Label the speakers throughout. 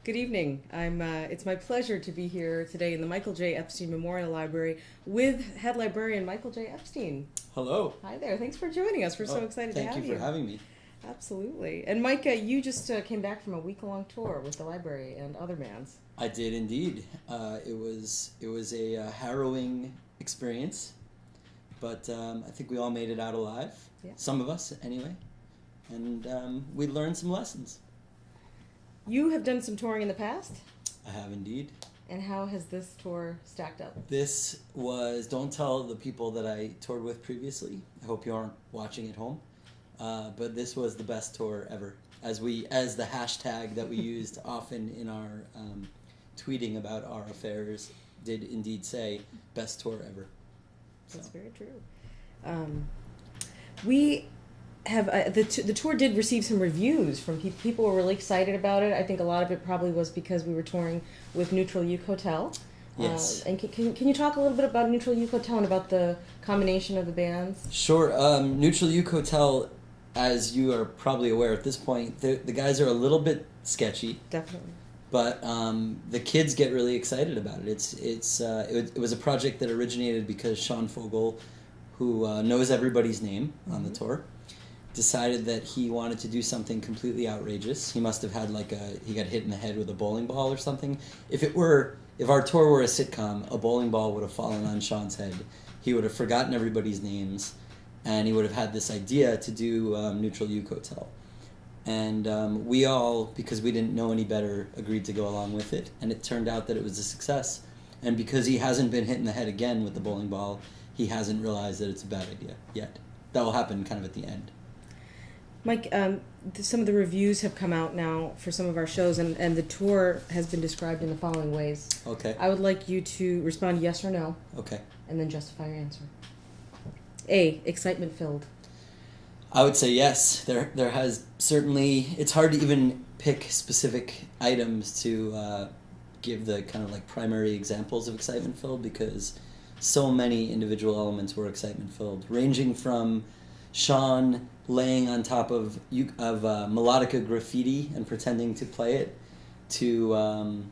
Speaker 1: Good evening. It's my pleasure to be here today in the Michael J. Epstein Memorial Library with head librarian Michael J. Epstein.
Speaker 2: Hello.
Speaker 1: Hi there. Thanks for joining us. We're so excited to have you.
Speaker 2: Thank you for having me.
Speaker 1: Absolutely. And Mike, you just came back from a week-long tour with the library and other bands.
Speaker 2: I did indeed. It was a harrowing experience, but I think we all made it out alive.
Speaker 1: Yeah.
Speaker 2: Some of us, anyway. And we learned some lessons.
Speaker 1: You have done some touring in the past?
Speaker 2: I have indeed.
Speaker 1: And how has this tour stacked up?
Speaker 2: This was, don't tell the people that I toured with previously. I hope you aren't watching at home. But this was the best tour ever. As the hashtag that we used often in our tweeting about our affairs did indeed say, best tour ever.
Speaker 1: That's very true. We have the tour did receive some reviews from people. People were really excited about it. I think a lot of it probably was because we were touring with Neutral Uke Hotel.
Speaker 2: Yes.
Speaker 1: And can you talk a little bit about Neutral Uke Hotel and about the combination of the bands?
Speaker 2: Sure. Neutral Uke Hotel, as you are probably aware at this point, the guys are a little bit sketchy.
Speaker 1: Definitely.
Speaker 2: But the kids get really excited about it. It was a project that originated because Sean Fogel, who knows everybody's name on the tour, decided that he wanted to do something completely outrageous. He must have had he got hit in the head with a bowling ball or something. If our tour were a sitcom, a bowling ball would have fallen on Sean's head. He would have forgotten everybody's names, and he would have had this idea to do Neutral Uke Hotel. And we all, because we didn't know any better, agreed to go along with it, and it turned out that it was a success. And because he hasn't been hit in the head again with the bowling ball, he hasn't realized that it's a bad idea yet. That will happen kind of at the end.
Speaker 1: Mike, some of the reviews have come out now for some of our shows, and the tour has been described in the following ways.
Speaker 2: Okay.
Speaker 1: I would like you to respond yes or no.
Speaker 2: Okay.
Speaker 1: And then justify your answer. A, excitement filled.
Speaker 2: I would say yes. There has certainly... It's hard to even pick specific items to give the kind of primary examples of excitement filled, because so many individual elements were excitement filled, ranging from Sean laying on top of melodica graffiti and pretending to play it, to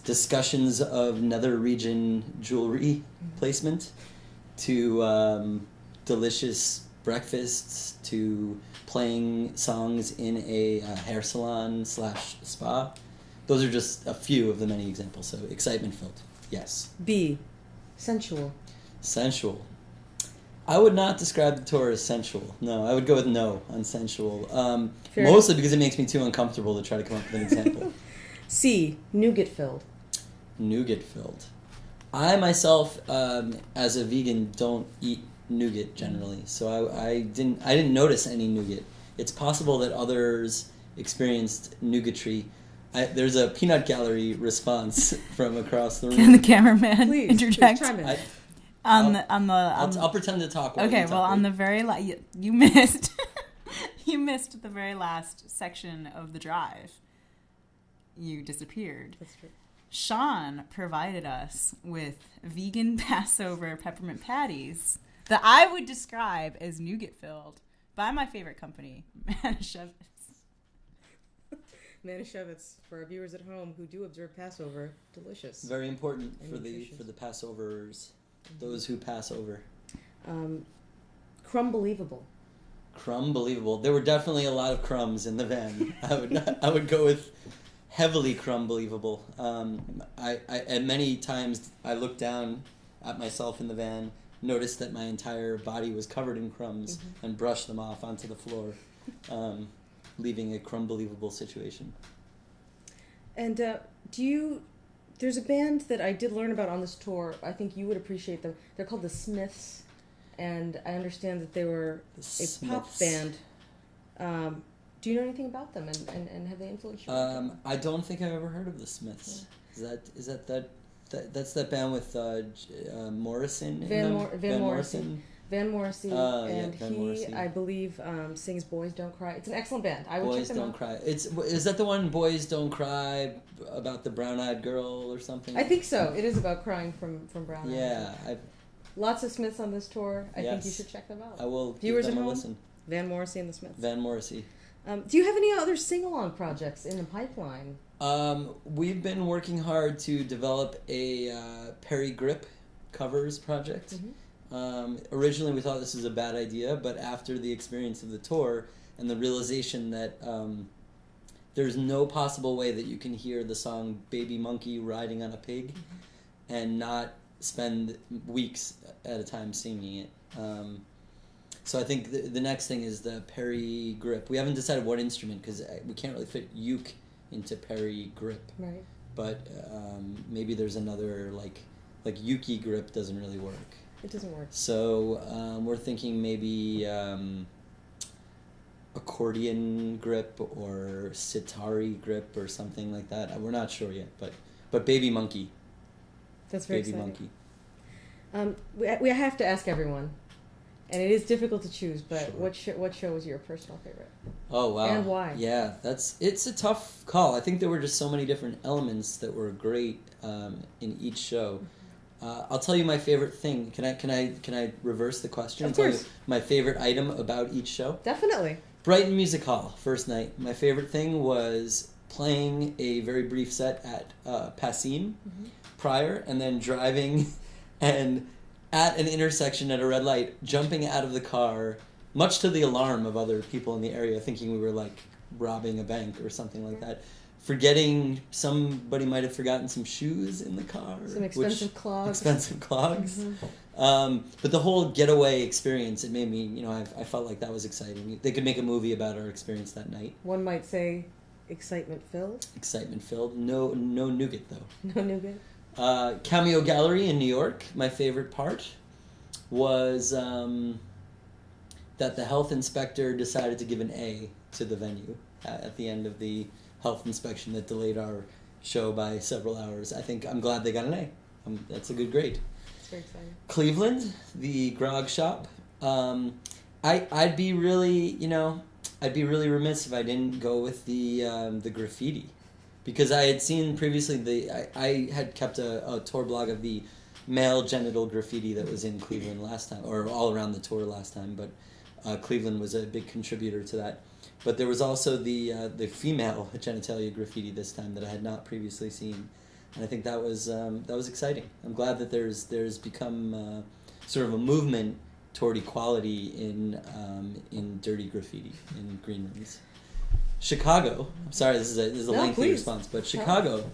Speaker 2: discussions of nether region jewelry placement, to delicious breakfasts, to playing songs in a hair salon / spa. Those are just a few of the many examples. So excitement filled, yes.
Speaker 1: B, sensual.
Speaker 2: Sensual. I would not describe the tour as sensual. No, I would go with no on sensual. Mostly because it makes me too uncomfortable to try to come up with an example.
Speaker 1: C, nougat filled.
Speaker 2: Nougat filled. I myself, as a vegan, don't eat nougat generally, so I didn't notice any nougat. It's possible that others experienced nougatry. There's a peanut gallery response from across the room.
Speaker 3: Can the cameraman
Speaker 1: Please
Speaker 3: interject?
Speaker 1: chime in.
Speaker 2: I'll pretend to talk.
Speaker 3: Okay, well, on the very you missed you missed the very last section of the drive. You disappeared.
Speaker 1: That's true.
Speaker 3: Sean provided us with vegan Passover peppermint patties that I would describe as nougat filled by my favorite company, Manischewitz.
Speaker 1: Manischewitz, for our viewers at home who do observe Passover, delicious.
Speaker 2: Very important
Speaker 1: And
Speaker 2: for
Speaker 1: nutritious.
Speaker 2: the Passovers, those who pass over.
Speaker 1: Crumbelievable.
Speaker 2: Crumbelievable. There were definitely a lot of crumbs in the van. I would go with heavily crumbelievable. I at many times I looked down at myself in the van, noticed that my entire body was covered in crumbs, and brushed them off onto the floor, leaving a crumbelievable situation.
Speaker 1: And there's a band that I did learn about on this tour. I think you would appreciate them. They're called the Smiths, and I understand that they were a pop band. Do you know anything about them, and have they influenced you?
Speaker 2: I don't think I've ever heard of the Smiths. Yeah. That's that band with Morrison?
Speaker 1: Van
Speaker 2: Morrison?
Speaker 1: Van Morrissey,
Speaker 2: and Van
Speaker 1: he,
Speaker 2: Morrissey.
Speaker 1: I believe, sings "Boys Don't Cry." It's an excellent band. I would
Speaker 2: Boys
Speaker 1: check them
Speaker 2: Don't
Speaker 1: out.
Speaker 2: Cry. Is that the one, Boys Don't Cry, about the brown-eyed girl or something?
Speaker 1: I think so. It is about crying from brown eyes.
Speaker 2: Yeah.
Speaker 1: Lots of Smiths on this tour. I think you
Speaker 2: Yes.
Speaker 1: should check them out.
Speaker 2: I will
Speaker 1: Viewers
Speaker 2: give them
Speaker 1: at
Speaker 2: a
Speaker 1: home?
Speaker 2: listen.
Speaker 1: Van Morrissey and the Smiths.
Speaker 2: Van Morrissey.
Speaker 1: Do you have any other sing-along projects in the pipeline?
Speaker 2: We've been working hard to develop a Perry Grip covers project. Originally, we thought this was a bad idea, but after the experience of the tour and the realization that there's no possible way that you can hear the song Baby Monkey Riding on a Pig and not spend weeks at a time singing it. So I think the next thing is the Perry Grip. We haven't decided what instrument because we can't really fit uke into Perry Grip.
Speaker 1: Right.
Speaker 2: But maybe there's another, like Yuki Grip doesn't really work.
Speaker 1: It doesn't work.
Speaker 2: So we're thinking maybe accordion grip or sitari grip or something like that. We're not sure yet, but Baby Monkey.
Speaker 1: That's very
Speaker 2: Baby
Speaker 1: exciting.
Speaker 2: Monkey.
Speaker 1: We have to ask everyone, and it is difficult to choose, but
Speaker 2: Sure.
Speaker 1: what show was your personal favorite?
Speaker 2: Oh wow!
Speaker 1: And why?
Speaker 2: Yeah, it's a tough call. I think there were just so many different elements that were great in each show. I'll tell you my favorite thing. Can I reverse the question?
Speaker 1: Of
Speaker 2: and tell
Speaker 1: course.
Speaker 2: you my favorite item about each show?
Speaker 1: Definitely.
Speaker 2: Brighton Music Hall, first night. My favorite thing was playing a very brief set at Passim prior, and then driving and at an intersection at a red light, jumping out of the car, much to the alarm of other people in the area, thinking we were like robbing a bank or something like that. Forgetting somebody might have forgotten some shoes in the car.
Speaker 1: Some expensive clogs.
Speaker 2: Expensive clogs. But the whole getaway experience, it made me, I felt like that was exciting. They could make a movie about our experience that night.
Speaker 1: One might say excitement filled.
Speaker 2: Excitement filled. No nougat though.
Speaker 1: No nougat.
Speaker 2: Cameo Gallery in New York. My favorite part was that the health inspector decided to give an A to the venue at the end of the health inspection that delayed our show by several hours. I'm glad they got an A. That's a good grade.
Speaker 1: It's very exciting.
Speaker 2: Cleveland, the grog shop. I'd be really remiss if I didn't go with the graffiti, because I had seen previously I had kept a tour blog of the male genital graffiti that was in Cleveland last time, or all around the tour last time, but Cleveland was a big contributor to that. But there was also the female genitalia graffiti this time that I had not previously seen, and I think that was exciting. I'm glad that there's become sort of a movement toward equality in dirty graffiti in green rooms. Chicago. I'm sorry, this is a
Speaker 1: No,
Speaker 2: lengthy
Speaker 1: please.
Speaker 2: response, but Chicago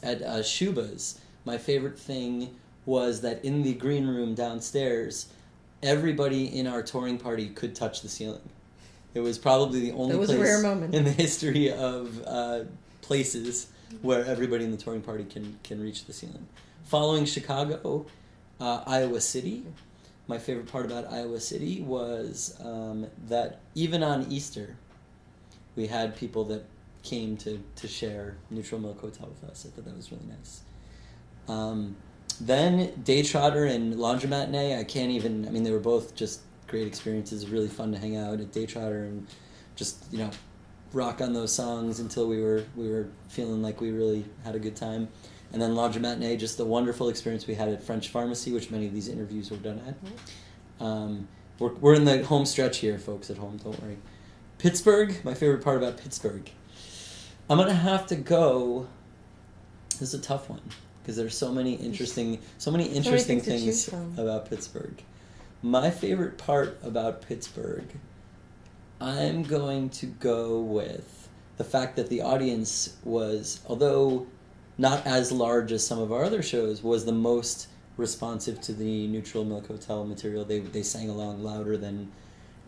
Speaker 2: at Shuba's. My favorite thing was that in the green room downstairs, everybody in our touring party could touch the ceiling. It was probably the only
Speaker 1: That was a rare moment.
Speaker 2: in the history of places where everybody in the touring party can reach the ceiling. Following Chicago, Iowa City. My favorite part about Iowa City was that even on Easter, we had people that came to share Neutral Milk Hotel with us. I thought that was really nice. Then Day Trotter and Laundromat Matinee, they were both just great experiences, really fun to hang out at Day Trotter and just, rock on those songs until we were feeling like we really had a good time. And then Laundromat Matinee, just the wonderful experience we had at French Pharmacy, which many of these interviews were done at. We're in the home stretch here, folks at home, don't worry. Pittsburgh, my favorite part about Pittsburgh. I'm going to have to go, this is a tough one, because there's so many interesting
Speaker 1: things to
Speaker 2: things
Speaker 1: choose from.
Speaker 2: about Pittsburgh. My favorite part about Pittsburgh, I'm going to go with the fact that the audience was, although not as large as some of our other shows, was the most responsive to the Neutral Milk Hotel material. They sang along louder than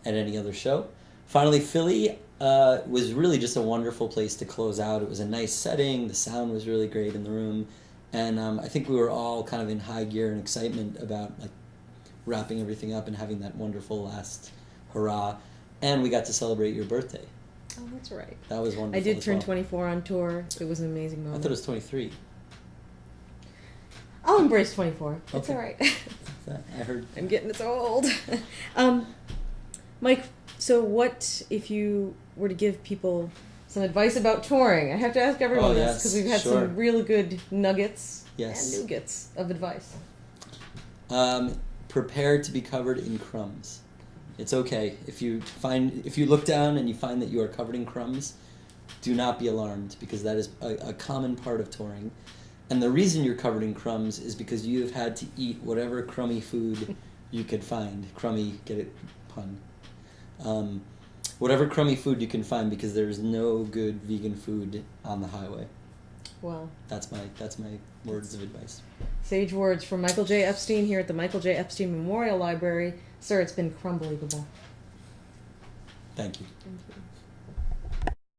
Speaker 2: at any other show. Finally, Philly was really just a wonderful place to close out. It was a nice setting. The sound was really great in the room. And I think we were all kind of in high gear and excitement about wrapping everything up and having that wonderful last hurrah. And we got to celebrate your birthday.
Speaker 1: Oh, that's right.
Speaker 2: That was wonderful.
Speaker 1: I did
Speaker 2: as
Speaker 1: turn
Speaker 2: well.
Speaker 1: 24 on tour. It was an amazing
Speaker 2: I
Speaker 1: moment.
Speaker 2: thought it was 23.
Speaker 1: I'll embrace 24. It's
Speaker 2: Okay.
Speaker 1: all right.
Speaker 2: I heard.
Speaker 1: I'm getting so old. Mike, so what if you were to give people some advice about touring? I have to ask everyone
Speaker 2: Oh,
Speaker 1: this
Speaker 2: yes,
Speaker 1: because we've had
Speaker 2: sure.
Speaker 1: some really good nuggets
Speaker 2: Yes.
Speaker 1: and nougats of advice.
Speaker 2: Prepared to be covered in crumbs. It's okay. If you look down and you find that you are covered in crumbs, do not be alarmed, because that is a common part of touring. And the reason you're covered in crumbs is because you have had to eat whatever crummy food you could find. Crummy, get it? Pun. Whatever crummy food you can find, because there's no good vegan food on the highway.
Speaker 1: Well,
Speaker 2: that's my words of advice.
Speaker 1: Sage words from Michael J. Epstein here at the Michael J. Epstein Memorial Library. Sir, it's been crumbelievable.
Speaker 2: Thank you.
Speaker 1: Thank you.